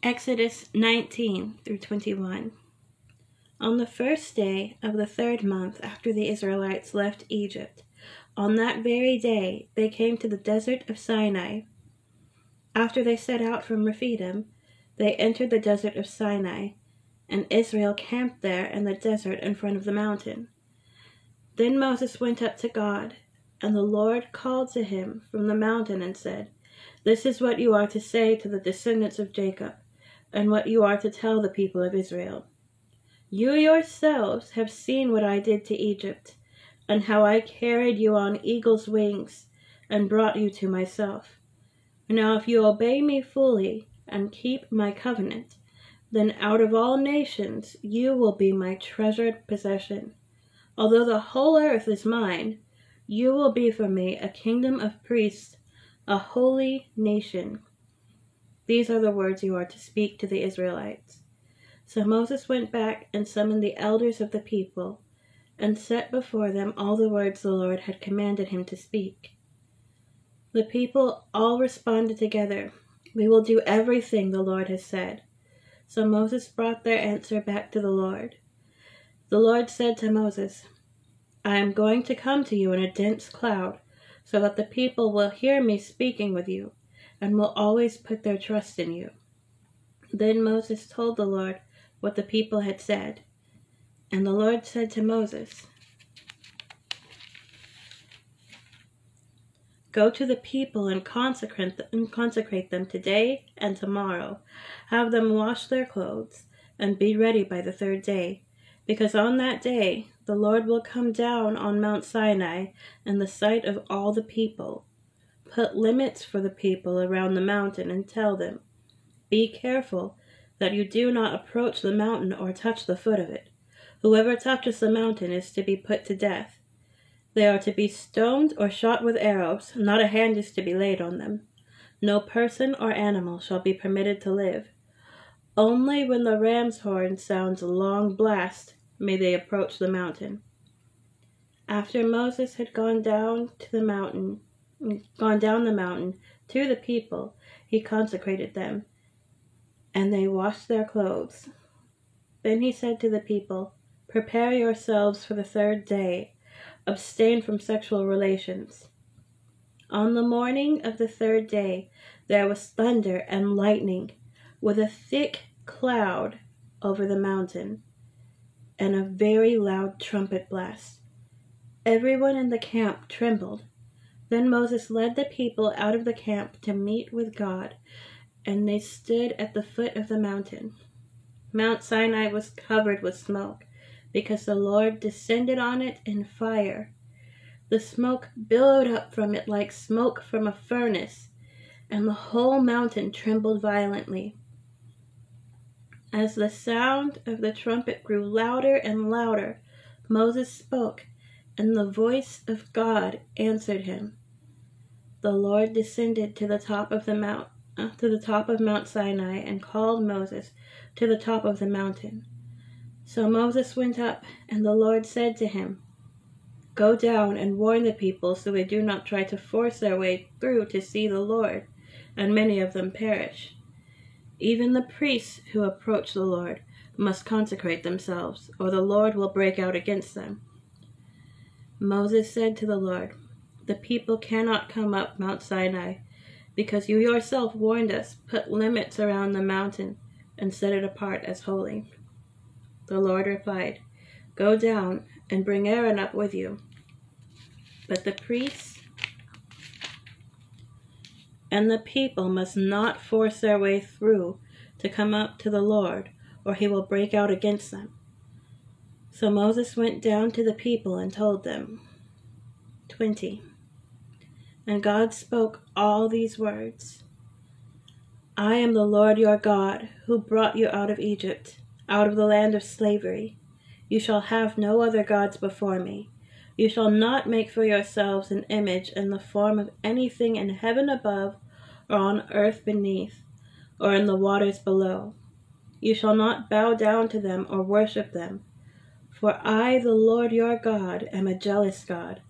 Exodus 19 through 21. On the first day of the 3rd month after the Israelites left Egypt, on that very day they came to the desert of Sinai. After they set out from Rephidim, they entered the desert of Sinai, and Israel camped there in the desert in front of the mountain. Then Moses went up to God, and the Lord called to him from the mountain and said, "This is what you are to say to the descendants of Jacob, and what you are to tell the people of Israel. You yourselves have seen what I did to Egypt, and how I carried you on eagle's wings and brought you to myself. Now if you obey me fully and keep my covenant, then out of all nations you will be my treasured possession. Although the whole earth is mine, you will be for me a kingdom of priests, a holy nation. These are the words you are to speak to the Israelites." So Moses went back and summoned the elders of the people, and set before them all the words the Lord had commanded him to speak. The people all responded together, "We will do everything the Lord has said." So Moses brought their answer back to the Lord. The Lord said to Moses, "I am going to come to you in a dense cloud, so that the people will hear me speaking with you, and will always put their trust in you." Then Moses told the Lord what the people had said. And the Lord said to Moses, "Go to the people and consecrate them today and tomorrow. Have them wash their clothes, and be ready by the 3rd day, because on that day the Lord will come down on Mount Sinai in the sight of all the people. Put limits for the people around the mountain and tell them, 'Be careful that you do not approach the mountain or touch the foot of it. Whoever touches the mountain is to be put to death. They are to be stoned or shot with arrows, not a hand is to be laid on them. No person or animal shall be permitted to live. Only when the ram's horn sounds a long blast may they approach the mountain.'" After Moses had gone down the mountain to the people, he consecrated them, and they washed their clothes. Then he said to the people, "Prepare yourselves for the 3rd day. Abstain from sexual relations." On the morning of the 3rd day, there was thunder and lightning, with a thick cloud over the mountain, and a very loud trumpet blast. Everyone in the camp trembled. Then Moses led the people out of the camp to meet with God, and they stood at the foot of the mountain. Mount Sinai was covered with smoke, because the Lord descended on it in fire. The smoke billowed up from it like smoke from a furnace, and the whole mountain trembled violently. As the sound of the trumpet grew louder and louder, Moses spoke, and the voice of God answered him. The Lord descended to the top of Mount Sinai, and called Moses to the top of the mountain. So Moses went up, and the Lord said to him, "Go down and warn the people so they do not try to force their way through to see the Lord, and many of them perish. Even the priests who approach the Lord must consecrate themselves, or the Lord will break out against them." Moses said to the Lord, "The people cannot come up Mount Sinai, because you yourself warned us, 'Put limits around the mountain and set it apart as holy.'" The Lord replied, "Go down and bring Aaron up with you. But the priests and the people must not force their way through to come up to the Lord, or he will break out against them." So Moses went down to the people and told them. 20. And God spoke all these words: "I am the Lord your God, who brought you out of Egypt, out of the land of slavery. You shall have no other gods before me. You shall not make for yourselves an image in the form of anything in heaven above, or on earth beneath, or in the waters below. You shall not bow down to them or worship them. For I, the Lord your God, am a jealous God,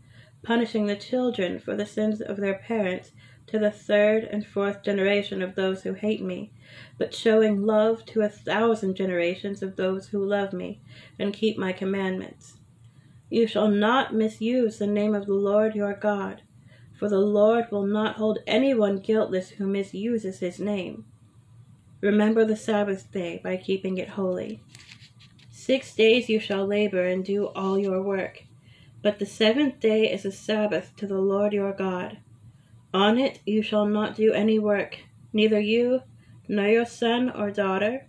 punishing the children for the sins of their parents to the third and fourth generation of those who hate me, but showing love to 1,000 generations of those who love me and keep my commandments. You shall not misuse the name of the Lord your God, for the Lord will not hold anyone guiltless who misuses his name. Remember the Sabbath day by keeping it holy. 6 days you shall labor and do all your work, but the seventh day is a Sabbath to the Lord your God. On it you shall not do any work, neither you, nor your son or daughter,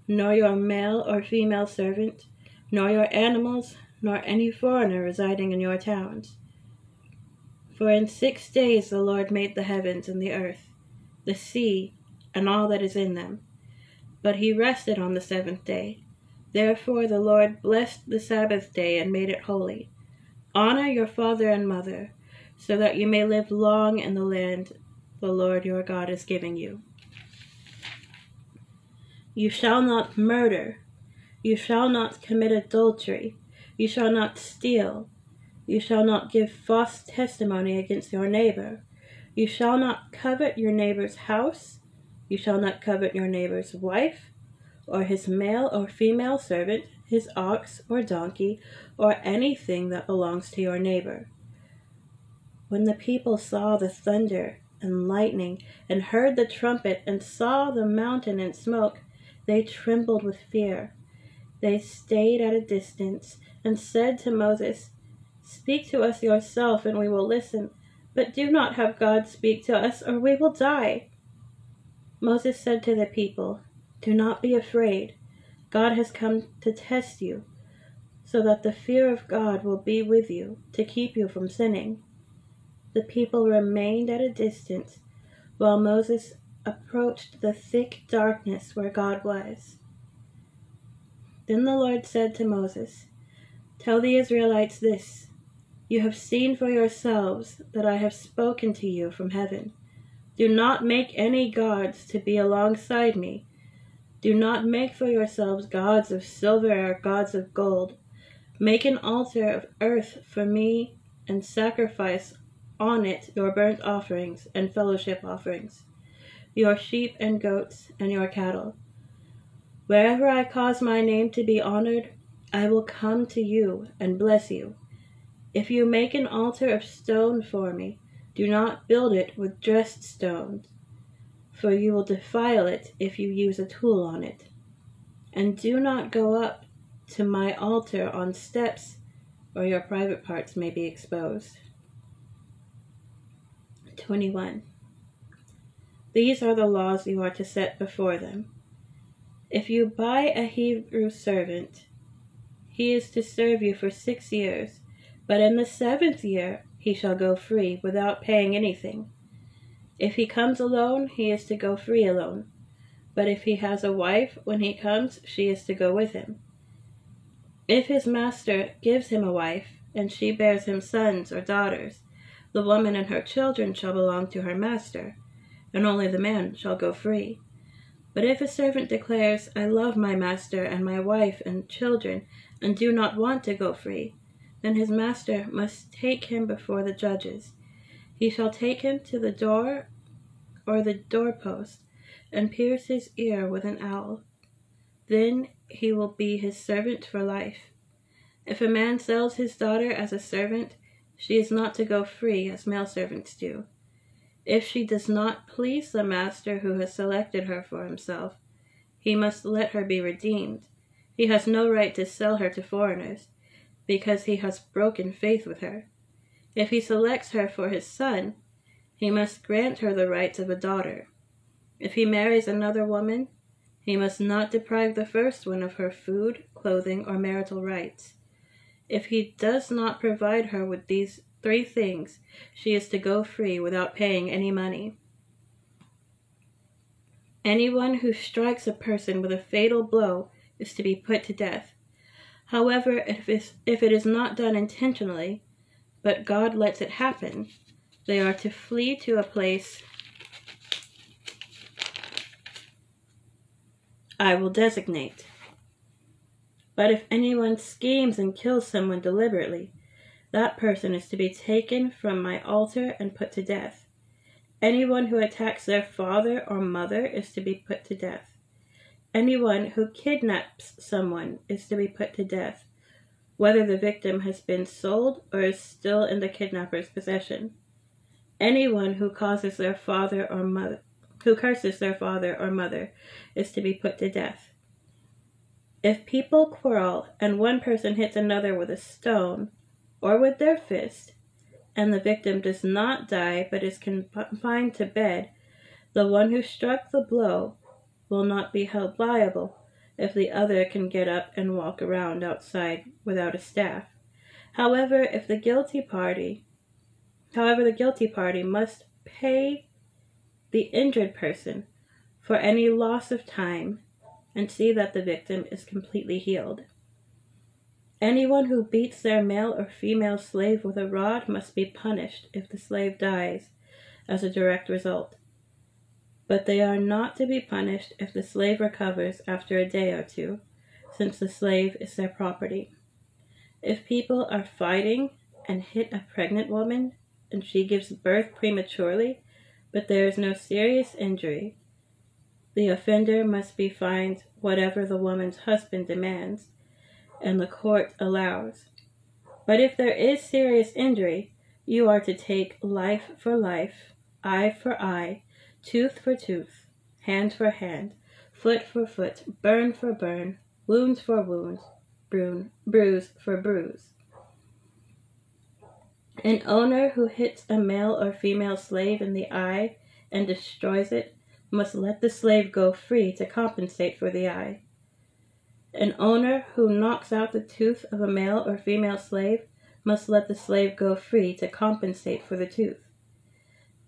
nor your male or female servant, nor your animals, nor any foreigner residing in your towns. For in 6 days the Lord made the heavens and the earth, the sea, and all that is in them. But he rested on the seventh day. Therefore the Lord blessed the Sabbath day and made it holy. Honor your father and mother, so that you may live long in the land the Lord your God is giving you. You shall not murder. You shall not commit adultery. You shall not steal. You shall not give false testimony against your neighbor. You shall not covet your neighbor's house. You shall not covet your neighbor's wife, or his male or female servant, his ox or donkey, or anything that belongs to your neighbor. When the people saw the thunder and lightning, and heard the trumpet, and saw the mountain in smoke, they trembled with fear. They stayed at a distance, and said to Moses, "Speak to us yourself, and we will listen, but do not have God speak to us, or we will die." Moses said to the people, "Do not be afraid. God has come to test you, so that the fear of God will be with you, to keep you from sinning." The people remained at a distance, while Moses approached the thick darkness where God was. Then the Lord said to Moses, "Tell the Israelites this: You have seen for yourselves that I have spoken to you from heaven. Do not make any gods to be alongside me. Do not make for yourselves gods of silver or gods of gold. Make an altar of earth for me and sacrifice on it your burnt offerings and fellowship offerings, your sheep and goats and your cattle. Wherever I cause my name to be honored, I will come to you and bless you. If you make an altar of stone for me, do not build it with dressed stones, for you will defile it if you use a tool on it. And do not go up to my altar on steps, or your private parts may be exposed." 21. These are the laws you are to set before them. If you buy a Hebrew servant, he is to serve you for 6 years, but in the 7th year he shall go free without paying anything. If he comes alone, he is to go free alone. But if he has a wife, when he comes, she is to go with him. If his master gives him a wife, and she bears him sons or daughters, the woman and her children shall belong to her master, and only the man shall go free. But if a servant declares, "I love my master and my wife and children, and do not want to go free," then his master must take him before the judges. He shall take him to the door or the doorpost, and pierce his ear with an awl. Then he will be his servant for life. If a man sells his daughter as a servant, she is not to go free as male servants do. If she does not please the master who has selected her for himself, he must let her be redeemed. He has no right to sell her to foreigners, because he has broken faith with her. If he selects her for his son, he must grant her the rights of a daughter. If he marries another woman, he must not deprive the first one of her food, clothing, or marital rights. If he does not provide her with these 3 things, she is to go free without paying any money. Anyone who strikes a person with a fatal blow is to be put to death. However, if it is not done intentionally, but God lets it happen, they are to flee to a place I will designate. But if anyone schemes and kills someone deliberately, that person is to be taken from my altar and put to death. Anyone who attacks their father or mother is to be put to death. Anyone who kidnaps someone is to be put to death, whether the victim has been sold or is still in the kidnapper's possession. Anyone who curses their father or mother is to be put to death. If people quarrel and one person hits another with a stone or with their fist, and the victim does not die but is confined to bed, the one who struck the blow will not be held liable if the other can get up and walk around outside without a staff. However, the guilty party must pay the injured person for any loss of time and see that the victim is completely healed. Anyone who beats their male or female slave with a rod must be punished if the slave dies as a direct result. But they are not to be punished if the slave recovers after a day or two, since the slave is their property. If people are fighting and hit a pregnant woman and she gives birth prematurely, but there is no serious injury, the offender must be fined whatever the woman's husband demands and the court allows. But if there is serious injury, you are to take life for life, eye for eye, tooth for tooth, hand for hand, foot for foot, burn for burn, wounds for wounds, bruise for bruise. An owner who hits a male or female slave in the eye and destroys it must let the slave go free to compensate for the eye. An owner who knocks out the tooth of a male or female slave must let the slave go free to compensate for the tooth.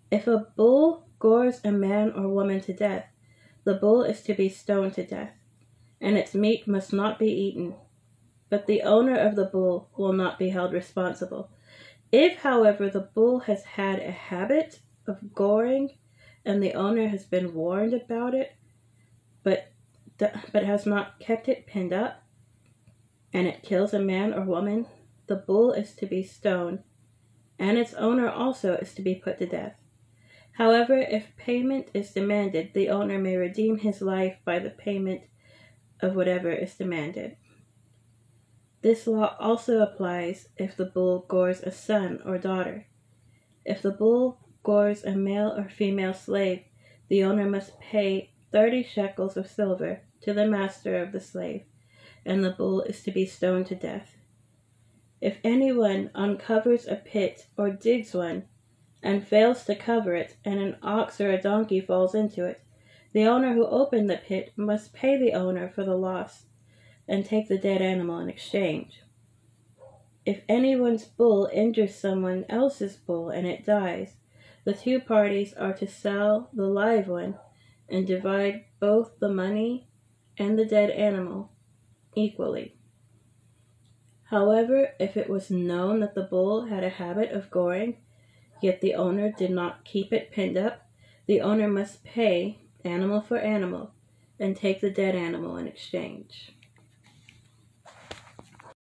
If a bull gores a man or woman to death, the bull is to be stoned to death, and its meat must not be eaten, but the owner of the bull will not be held responsible. If, however, the bull has had a habit of goring and the owner has been warned about it, but has not kept it pinned up, and it kills a man or woman, the bull is to be stoned, and its owner also is to be put to death. However, if payment is demanded, the owner may redeem his life by the payment of whatever is demanded. This law also applies if the bull gores a son or daughter. If the bull gores a male or female slave, the owner must pay 30 shekels of silver to the master of the slave, and the bull is to be stoned to death. If anyone uncovers a pit or digs one and fails to cover it, and an ox or a donkey falls into it, the owner who opened the pit must pay the owner for the loss and take the dead animal in exchange. If anyone's bull injures someone else's bull and it dies, the two parties are to sell the live one and divide both the money and the dead animal equally. However, if it was known that the bull had a habit of goring, yet the owner did not keep it pinned up, the owner must pay animal for animal and take the dead animal in exchange.